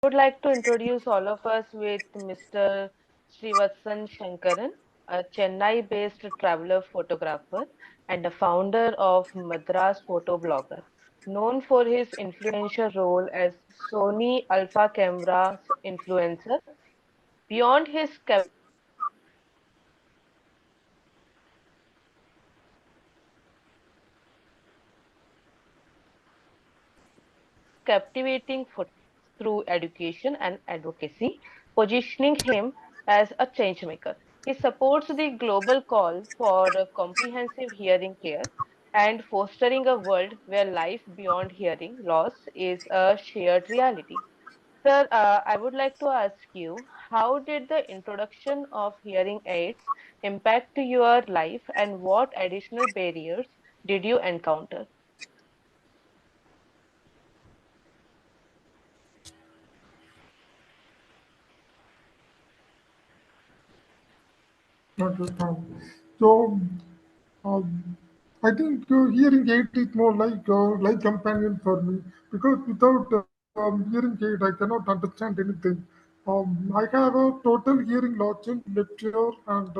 would like to introduce all of us with Mr. Srivatsan Shankaran, a Chennai-based traveler photographer and a founder of Madras Photo Blogger, known for his influential role as Sony Alpha Camera's influencer. Beyond his captivating photography, Srivatsan has inspired millions of people through education and advocacy, positioning him as a changemaker. He supports the global call for comprehensive hearing care and fostering a world where life beyond hearing loss is a shared reality. Sir, I would like to ask you, how did the introduction of hearing aids impact your life and what additional barriers did you encounter? Okay, fine. So, I think hearing aid is more like companion for me because without hearing aid, I cannot understand anything. I have a total hearing loss in left ear and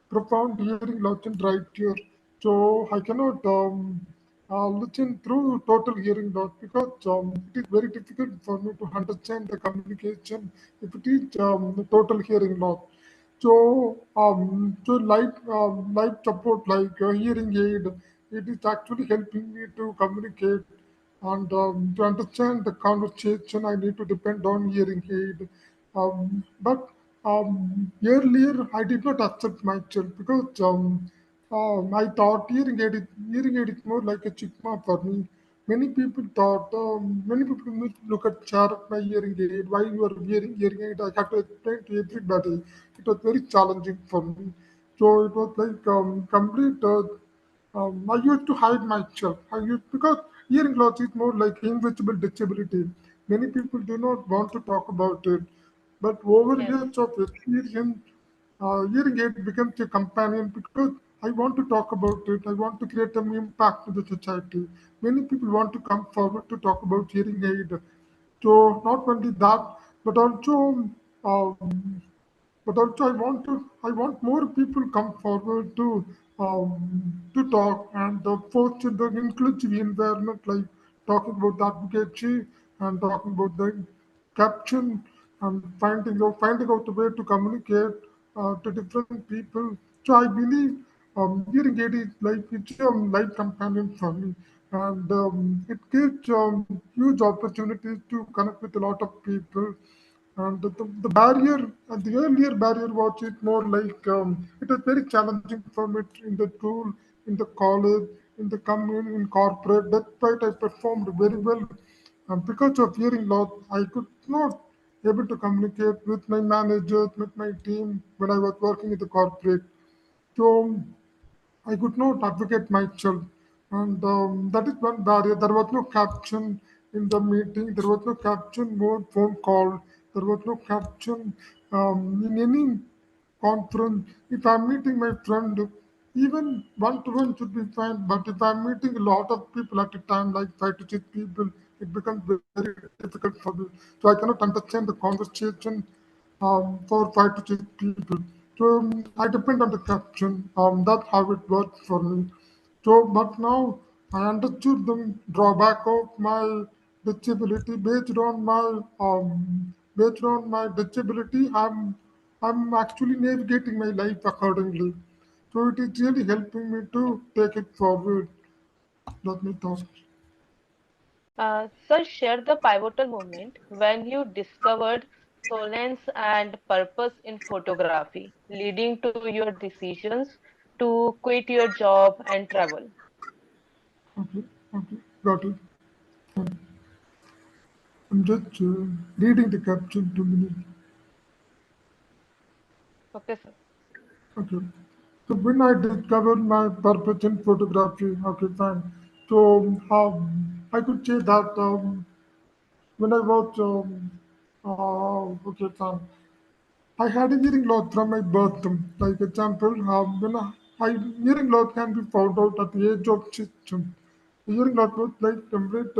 profound hearing loss in right ear. So I cannot listen through total hearing loss because it is very difficult for me to understand the communication if it is total hearing loss. So light support like hearing aid, it is actually helping me to communicate and to understand the conversation. I need to depend on hearing aid. But earlier, I did not accept myself because I thought hearing aid is more like a stigma for me. Many people will look at chart of my hearing aid. Why you are wearing hearing aid? I have to explain to everybody. It was very challenging for me. So it was like complete. I used to hide myself. I used because hearing loss is more like invisible disability. Many people do not want to talk about it, but over Yes. years of experience, hearing aid becomes a companion because I want to talk about it. I want to create an impact in the society. Many people want to come forward to talk about hearing aid. So not only that, but also um, I want more people come forward to talk and foster the inclusive environment, like talking about the advocacy and talking about the caption and finding out a way to communicate to different people. So I believe hearing aid is like it's a life companion for me, and it gives huge opportunities to connect with a lot of people. And the barrier, the earlier barrier was it more like it was very challenging for me in the school, in the college, in the community, in corporate. Despite I performed very well, because of hearing loss, I could not able to communicate with my managers, with my team when I was working in the corporate. So I could not advocate myself, and that is one barrier. There was no caption in the meeting. There was no caption mode phone call. There was no caption in any conference. If I'm meeting my friend, even one to one should be fine. But if I'm meeting a lot of people at a time, like 5 to 6 people, it becomes very difficult for me. So I cannot understand the conversation for 5 to 6 people. So I depend on the caption. That's how it works for me. So, but now I understood the drawback of my disability based on my disability. I'm actually navigating my life accordingly. So it is really helping me to take it forward. Let me talk. Sir, share the pivotal moment when you discovered solace and purpose in photography, leading to your decisions to quit your job and travel. Okay, okay, got it. I'm just reading the caption 2 minutes. Okay, sir. Okay. So when I discovered my purpose in photography, okay, fine. So I could say that when I was, okay, fine. I had a hearing loss from my birth. Like example, hearing loss can be found out at the age of 6. Hearing that was like complete,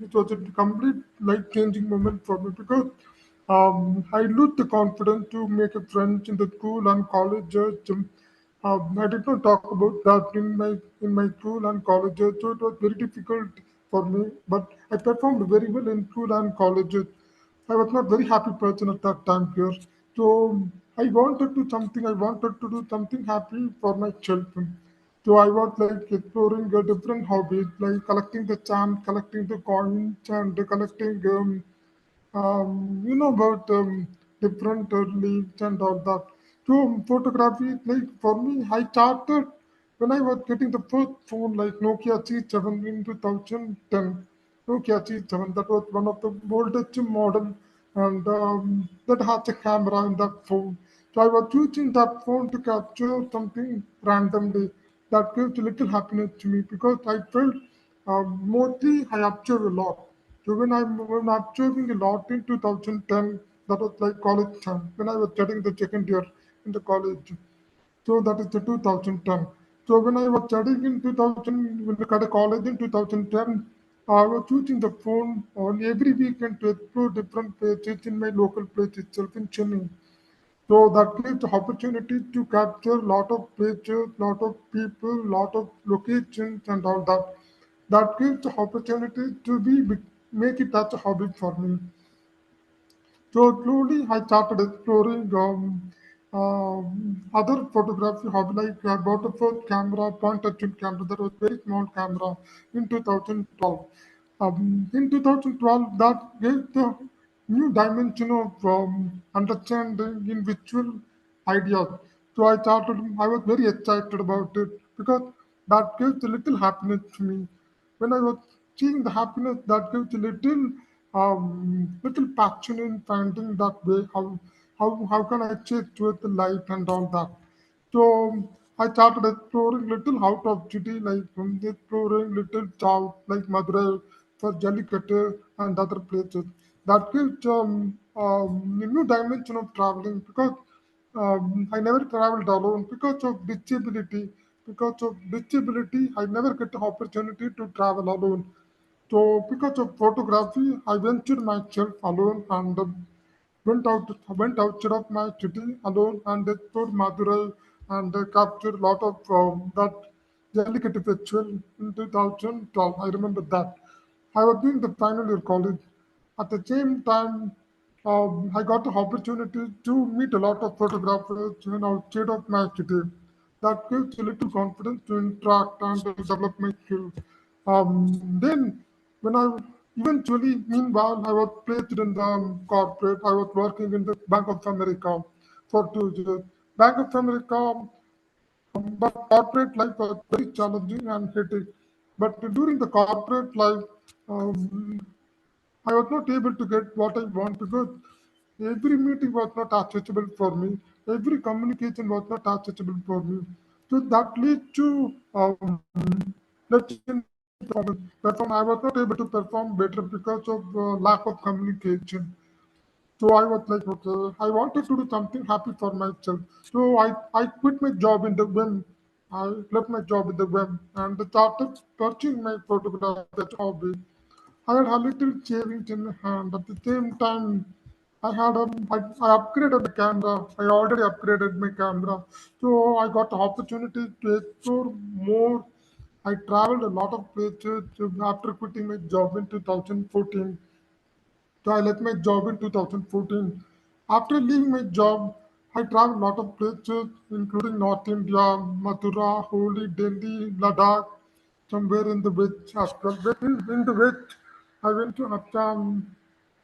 it was a complete life-changing moment for me because I lost the confidence to make a friends in the school and colleges. I did not talk about that in my school and colleges, so it was very difficult for me. But I performed very well in school and colleges. I was not very happy person at that time here. So I wanted to something. I wanted to do something happy for my children. So I was like exploring different hobbies, like collecting the charms, collecting the coins, and collecting about different leaves and all that. So photography, like for me, I started when I was getting the first phone, like Nokia C7 in 2010. Nokia C7, that was one of the oldest model, and that has a camera in that phone. So I was using that phone to capture something randomly that gives a little happiness to me because I felt mostly I observe a lot. So when I'm observing a lot in 2010, that was like college time when I was studying the second year in the college. So that is the 2010. So when I was studying in 2000, when I got a college in 2010, I was using the phone on every weekend to explore different places in my local place itself in Chennai. So that gives the opportunity to capture lot of pictures, lot of people, lot of locations and all that. That gives the opportunity to make it as a hobby for me. So slowly I started exploring other photography hobby. Like I bought a first camera, point and shoot camera. That was very small camera in 2012. In 2012, that gave the new dimension of understanding in visual ideas. So I started. I was very excited about it because that gives a little happiness to me when I was seeing the happiness that gives a little passion in finding that way, how can I chase with the light and all that. So I started exploring little out of city, like exploring little south, like Madurai for Jallikattu and other places. That gives a new dimension of traveling because I never traveled alone because of disability. Because of disability, I never get the opportunity to travel alone. So because of photography, I ventured myself alone and went outside of my city alone and explored Madurai and captured a lot of that Jallikattu festival in 2012. I remember that. I was doing the final year college. At the same time, I got the opportunity to meet a lot of photographers outside of my city. That gives a little confidence to interact and develop my skills. Then, when I eventually, meanwhile, I was placed in the corporate. I was working in the Bank of America for 2 years. Bank of America, but corporate life was very challenging and hectic. But during the corporate life, um, I was not able to get what I want because every meeting was not accessible for me. Every communication was not accessible for me. So that leads to let's say in performance. Perform. I was not able to perform better because of lack of communication. So I was like, okay, I wanted to do something happy for myself. So I quit my job in the whim. I left my job in the whim and started pursuing my photography as a hobby. I had a little savings in hand. At the same time, I upgraded the camera. I already upgraded my camera. So I got the opportunity to explore more. I traveled a lot of places after quitting my job in 2014. So I left my job in 2014. After leaving my job, I traveled a lot of places, including North India, Mathura, Holi, Delhi, Ladakh, somewhere in the west as well. But in the west, I went to Assam,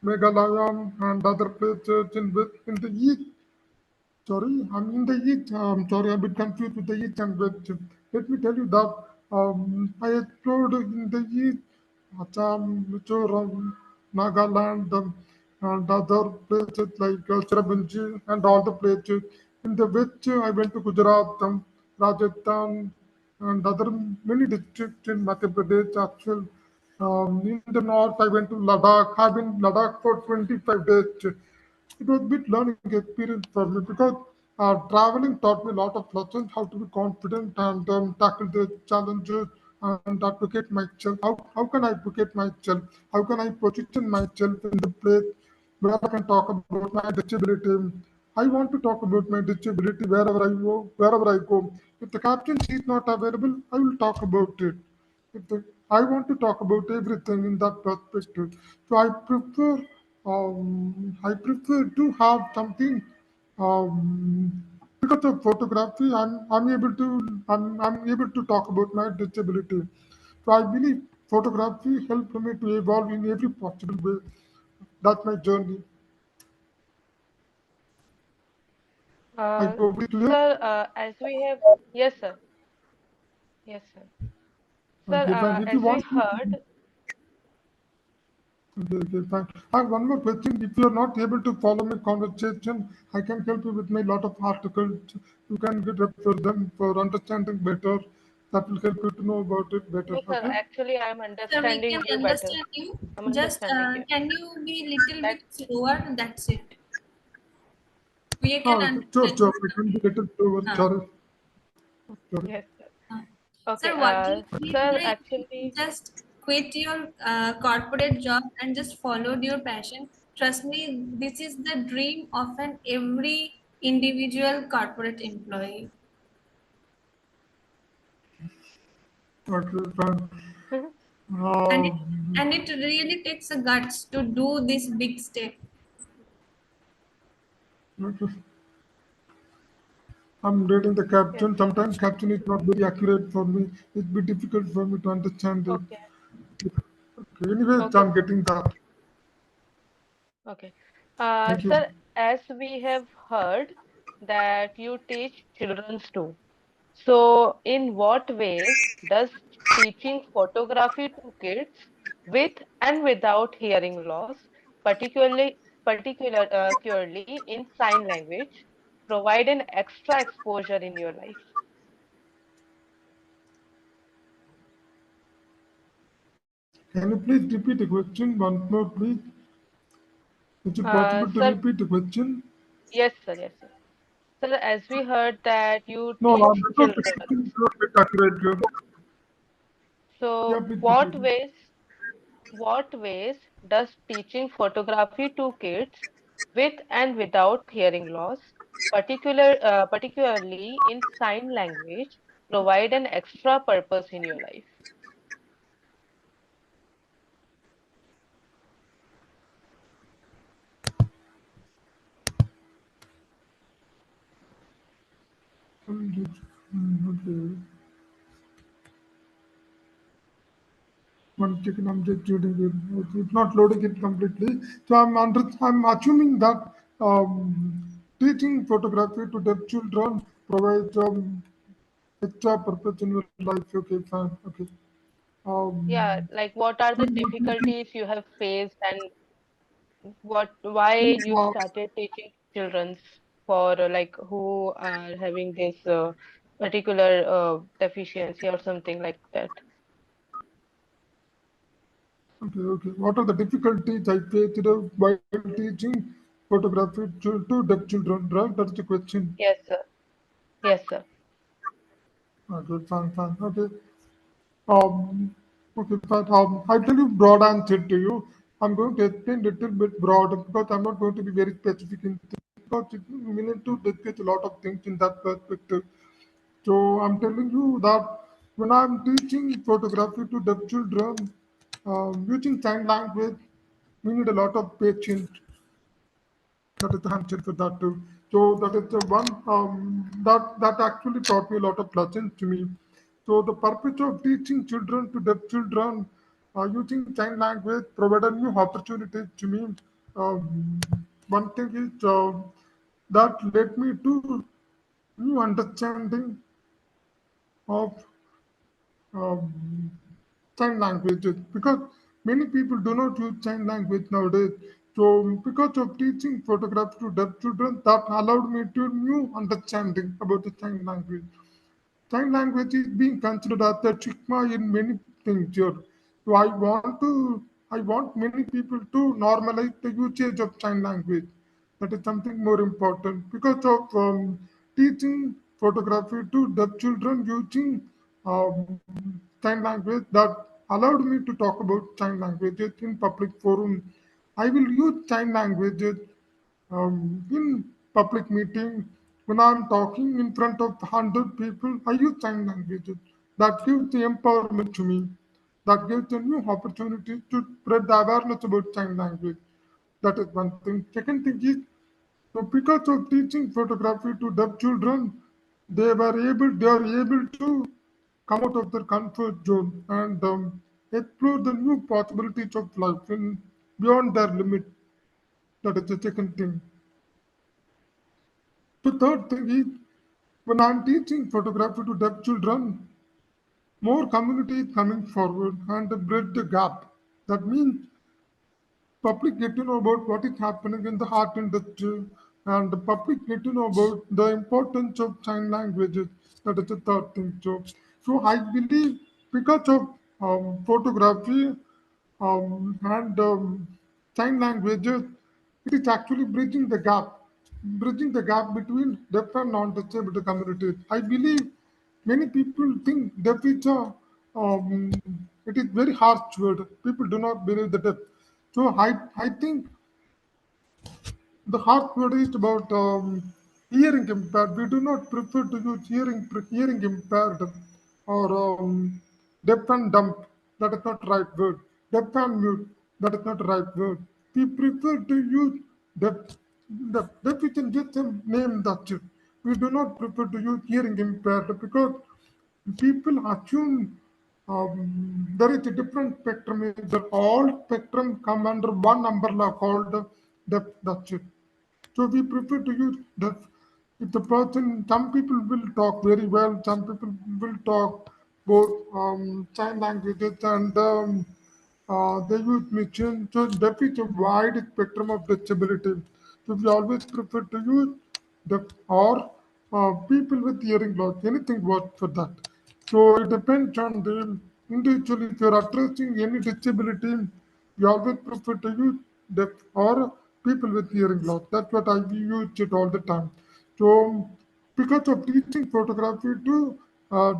Meghalaya, and other places in the east. Sorry, I'm in the east. Sorry, I'm a bit confused with the east and west. Let me tell you that I explored in the east, Assam, Mizoram, Nagaland, and other places like Cherrapunji and all the places. In the west, I went to Gujarat, Rajasthan, and other many districts in Madhya Pradesh as well. In the north, I went to Ladakh. I've been in Ladakh for 25 days. It was a bit learning experience for me because traveling taught me a lot of lessons, how to be confident and tackle the challenges, and advocate myself. How can I advocate myself? How can I position myself in the place where I can talk about my disability? I want to talk about my disability wherever I go. Wherever I go, if the caption sheet not available, I will talk about it. If the, I want to talk about everything in that perspective. So I prefer to have something because of photography. I'm able to talk about my disability. So I believe photography helped me to evolve in every possible way. That's my journey. I Uh, hope it clear. Sir, as we have, yes, sir, yes, sir. Sir, Okay, fine. If you as we want to, heard, okay, fine. I have one more question. If you are not able to follow my conversation, I can help you with my lot of articles. You can get refer them for understanding better. That will help you to know about it better. no, sir, Okay. actually, I'm So we understanding can you better. understand you. I'm Just understanding you. can you be little That, bit slower? That's it. We can Sure, understand sure. you. I can be little slower. Uh, Sorry, sorry. yes, sir. uh. Okay, Sir, what do you mean sir, by you actually, just quit your corporate job and just followed your passion? Trust me, this is the dream of an every individual corporate employee. Okay, fine. And it, Um, and it really takes a guts to do this big step. okay. I'm reading the yes, caption. sir. Sometimes caption is not very accurate for me. It's be difficult for me to understand it. Okay, Okay, anyways, okay, I'm sir. getting that. Okay. Thank you. Sir, as we have heard that you teach children too. So, in what ways does teaching photography to kids with and without hearing loss, particularly in sign language, provide an extra exposure in your life? Can you please repeat the question once more, please? Is it possible to Sir, repeat the question? yes, sir, yes, sir. Sir, as we heard that you No, teach because the children, question is not very accurate. Yeah, so please repeat it. what ways does teaching photography to kids with and without hearing loss, particularly in sign language, provide an extra purpose in your life? Okay. One second, I'm just reading it. It's not loading it completely. So I'm assuming that teaching photography to deaf children provides extra purpose in your life. Okay, fine. Okay. Yeah, Um, like what are the what do you think? difficulties you have faced and why you Uh, started teaching children for like who are having this particular deficiency or something like that? okay, okay. What are the difficulties I faced while teaching photography to deaf children? Right, that's the question. Yes, sir. Yes, sir. Okay, fine, fine. Okay. Um, okay, but I'll tell you broad answer to you. I'm going to explain little bit broad because I'm not going to be very specific in things because we need to discuss a lot of things in that perspective. So I'm telling you that when I'm teaching photography to deaf children, using sign language, we need a lot of patience. That is the answer for that too. So that is the one that actually taught me a lot of lessons to me. So the purpose of teaching children to deaf children using sign language provided new opportunities to me. Um, one thing is that led me to new understanding of um, sign languages because many people do not use sign language nowadays. So because of teaching photography to deaf children, that allowed me to new understanding about the sign language. Sign language is being considered as a stigma in many things here. So I want many people to normalize the usage of sign language. That is something more important because of teaching photography to deaf children using um, sign language that allowed me to talk about sign languages in public forum. I will use sign languages in public meeting. When I'm talking in front of 100 people, I use sign languages. That gives the empowerment to me. That gives a new opportunity to spread the awareness about sign language. That is one thing. Second thing is, so because of teaching photography to deaf children, they are able to come out of their comfort zone and explore the new possibilities of life in beyond their limit. That is the second thing. The third thing is, when I'm teaching photography to deaf children, more community is coming forward and bridge the gap. That means public get to know about what is happening in the art industry, and the public get to know about the importance of sign languages. That is the third thing. So I believe because of photography and sign languages, it is actually bridging the gap between deaf and non-disabled communities. I believe many people think deaf is um, it is very harsh word. People do not believe the deaf. So I think the hard word is about hearing impaired. We do not prefer to use hearing impaired or deaf and dumb. That is not right word. Deaf and mute. That is not right word. We prefer to use deaf. Deaf is just a name, that's it. We do not prefer to use hearing impaired because people assume there is a different spectrum. That all spectrum come under one umbrella called depth. That's it. So we prefer to use depth. If the person, some people will talk very well, some people will talk both sign languages and they use machine. So depth is a wide spectrum of disability. So we always prefer to use depth or people with hearing loss. Anything works for that. So it depends on the individual. If you're addressing any disability, we always prefer to use deaf or people with hearing loss. That's what I use it all the time. So because of teaching photography to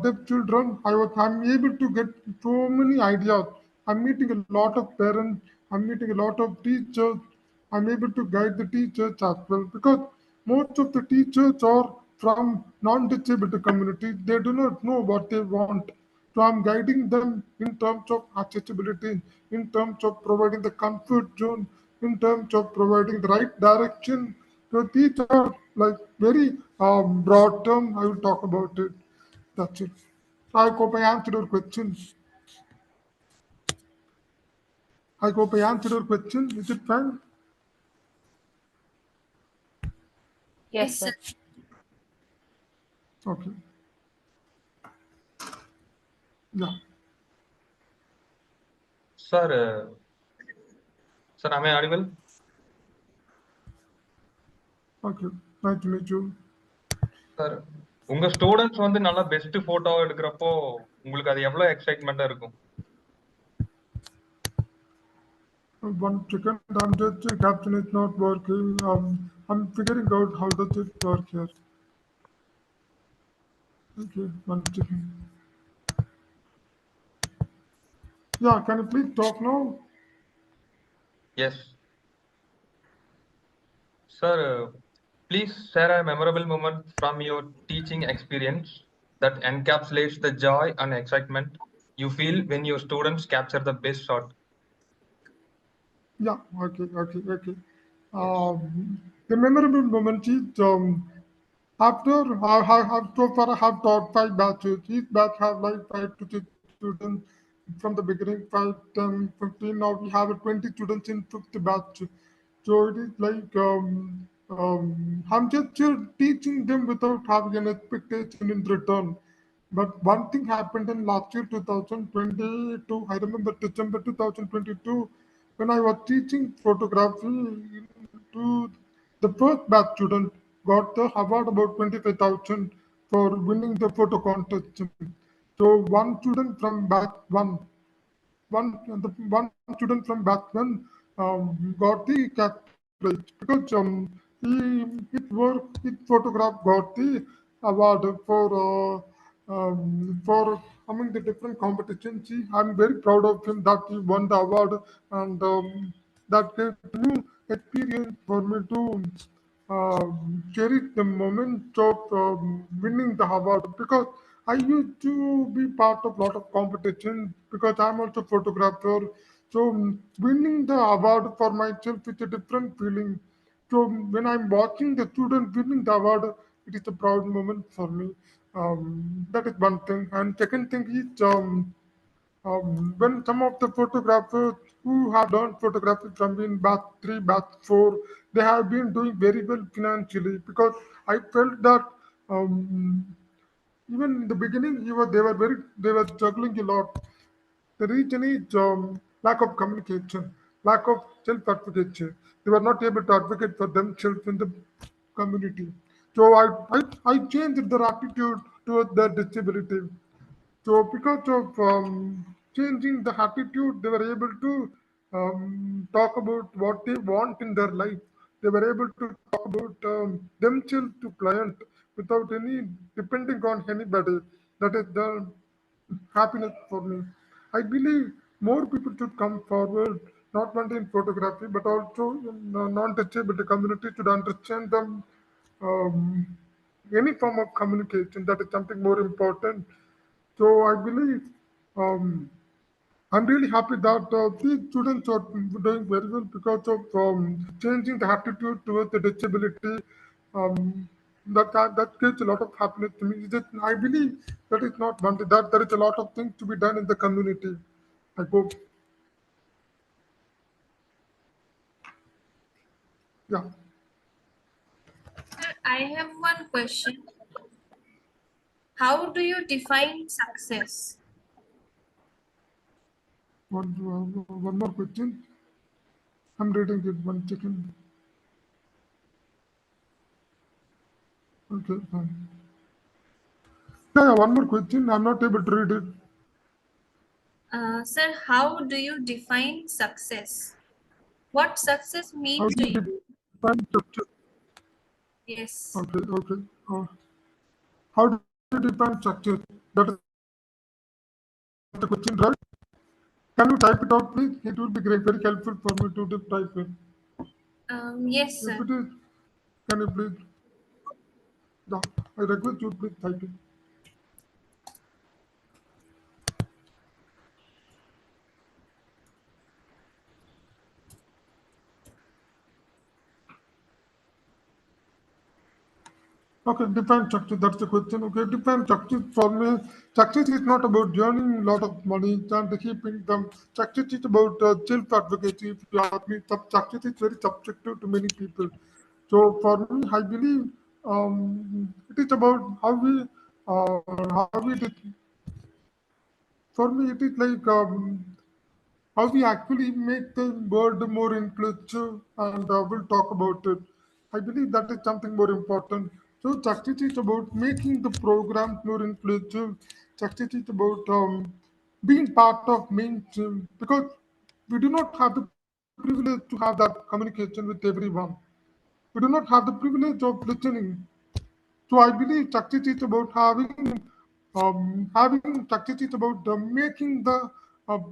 deaf children, I'm able to get so many ideas. I'm meeting a lot of parents. I'm meeting a lot of teachers. I'm able to guide the teachers as well because most of the teachers are from non-disabled communities. They do not know what they want. So I'm guiding them in terms of accessibility, in terms of providing the comfort zone, in terms of providing the right direction. So these are like very broad term. I will talk about it. That's it. I hope I answered your question. I hope I answered your question. Is it fine? Yes, Yes, sir. sir. Okay. Yeah. Sir, sir, am I audible? Okay. Nice to meet you. Sir உங்க students வந்து நல்லா best photo எடுக்கிறப்போ உங்களுக்கு அது எவ்வளவு எக்ஸைட்மெண்டா இருக்கும்? One second. I'm just caption is not working. I'm figuring out how does it work here. Okay. One second. Yeah. Can you please talk now? Yes. Sir, please share a memorable moment from your teaching experience that encapsulates the joy and excitement you feel when your students capture the best shot. Yeah. Okay. Okay. Okay. Yes. The memorable moment is after I have so far I have taught 5 batches. Each batch have like 5 to 6 students from the beginning, 5, 10, 15. Now we have 20 students in fifth batch. So it is like I'm just teaching them without having an expectation in return. But one thing happened in last year, 2022. I remember December 2022, when I was teaching photography to the first batch student got the award about 25,000 for winning the photo contest. So one student from batch one student from batch one got the cash prize because his photograph got the award for for among the different competitions. I'm very proud of him that he won the award, and that gave new experience for me to cherish the moment of winning the award, because I used to be part of lot of competition because I'm also photographer. So winning the award for myself is a different feeling. So when I'm watching the student winning the award, it is a proud moment for me. That is one thing. And second thing is when some of the photographers who have learned photography from in batch 3, batch 4, they have been doing very well financially, because I felt that um, even in the beginning, they were struggling a lot. The reason is lack of communication, lack of self-advocacy. They were not able to advocate for themselves in the community. So I changed their attitude towards their disability. So because of changing the attitude, they were able to talk about what they want in their life. They were able to talk about themselves to client without any depending on anybody. That is the happiness for me. I believe more people should come forward, not only in photography, but also in non-disability community should understand them um, any form of communication. That is something more important. So I believe um, I'm really happy that these students are doing very well because of changing the attitude towards the disability. Um, that gives a lot of happiness to me. I believe that is not only that, there is a lot of things to be done in the community. I hope. Yeah. Sir, I have one question. How do you define success? One more question. I'm reading it. One second. Okay, fine. Yeah, one more question. I'm not able to read it. Sir, how do you define success? What success How means do to you you? define success? Yes. Okay, okay. How do you define success? That is the question, right? Can you type it out, please? It will be great, very helpful for me to type it. If it Yes, is, sir. can you please? Yeah, I request you please type it. Okay, define success. That's the question. Okay, define success for me. Success is not about earning a lot of money and keeping them. Success is about self-advocacy. If you ask me, success is very subjective to many people. So for me, I believe it is about how we did. For me, it is like how we actually make the world more inclusive, and we'll talk about it. I believe that is something more important. So success is about making the programs more inclusive. Success is about being part of mainstream, because we do not have the privilege to have that communication with everyone. We do not have the privilege of listening. So I believe success is about having success is about making the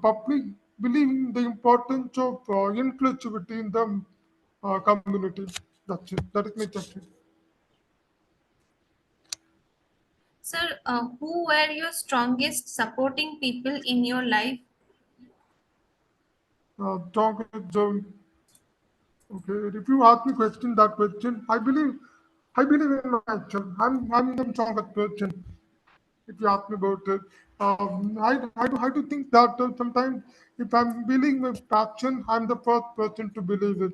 public believing the importance of inclusivity in the community. That's it. That is my success. Sir, who were your strongest supporting people in your life? Talk is, okay. If you ask me question that question, I believe in myself. I'm the strongest person. If you ask me about it. I do think that sometimes if I'm believing my passion, I'm the first person to believe it.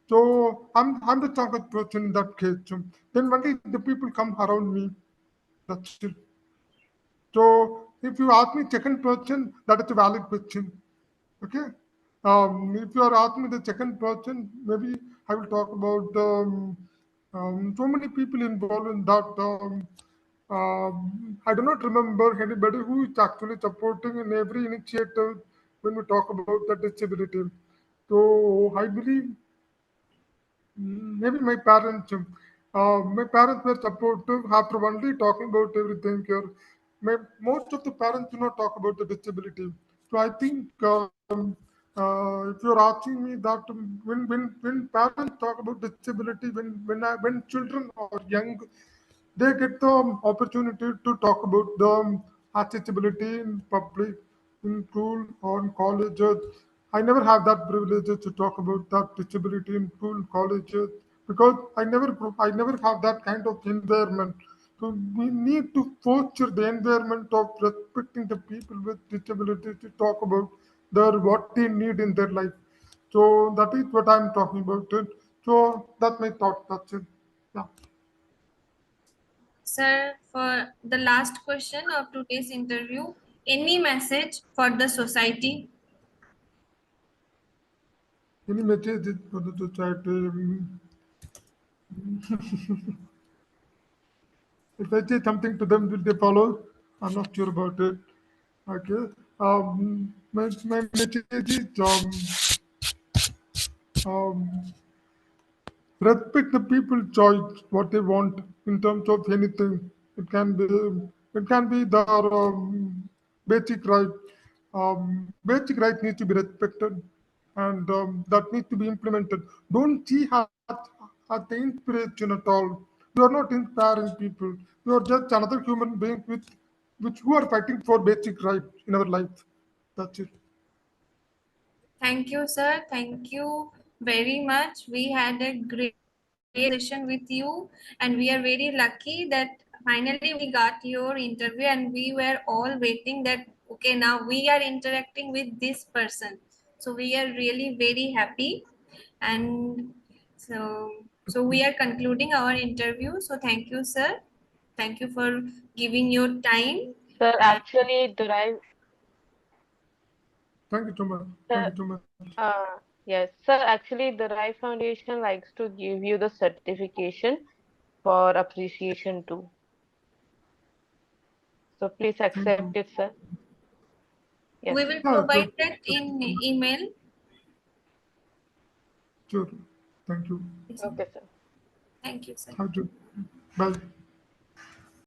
So I'm the strongest person in that case. Then only the people come around me. That's it. So if you ask me second person, that is a valid question. Okay. If you are asking me the second person, maybe I will talk about so many people involved in that. I do not remember anybody who is actually supporting in every initiative when we talk about the disability. So I believe maybe my parents were supportive after only talking about everything here. most of the parents do not talk about the disability. So I think if you're asking me that when parents talk about disability, when children are young, they get the opportunity to talk about the accessibility in public, in school or in colleges. I never have that privilege to talk about that disability in school, colleges, because I never have that kind of environment. So we need to foster the environment of respecting the people with disabilities to talk about what they need in their life. So that is what I'm talking about. It. So that's my thought. That's it. Yeah. Sir, for the last question of today's interview, any message for the society? Any message for the society? If I say something to them, will they follow? I'm not sure about it. Okay. My message is um, respect the people's choice, what they want in terms of anything. It can be their basic right. Basic right needs to be respected, and that needs to be implemented. Don't see at the inspiration at all. You are not inspiring people. You are just another human being with which who are fighting for basic rights in our life. That's it. Thank you, sir. Thank you very much. We had a great session with you, and we are very lucky that finally we got your interview, and we were all waiting that okay, now we are interacting with this person. So we are really very happy, and so we are concluding our interview. So thank you, sir. Thank you for giving your time. Sir, And actually, the right, Thank you so much. Thank sir, you so much. yes, sir, actually, the Rai Foundation likes to give you the certification for appreciation too. So please Thank accept you. it, sir. Yes, we will Yeah, provide sure. that in email. Sure. Thank you. okay, sir. Thank you, sir. Thank you. Bye.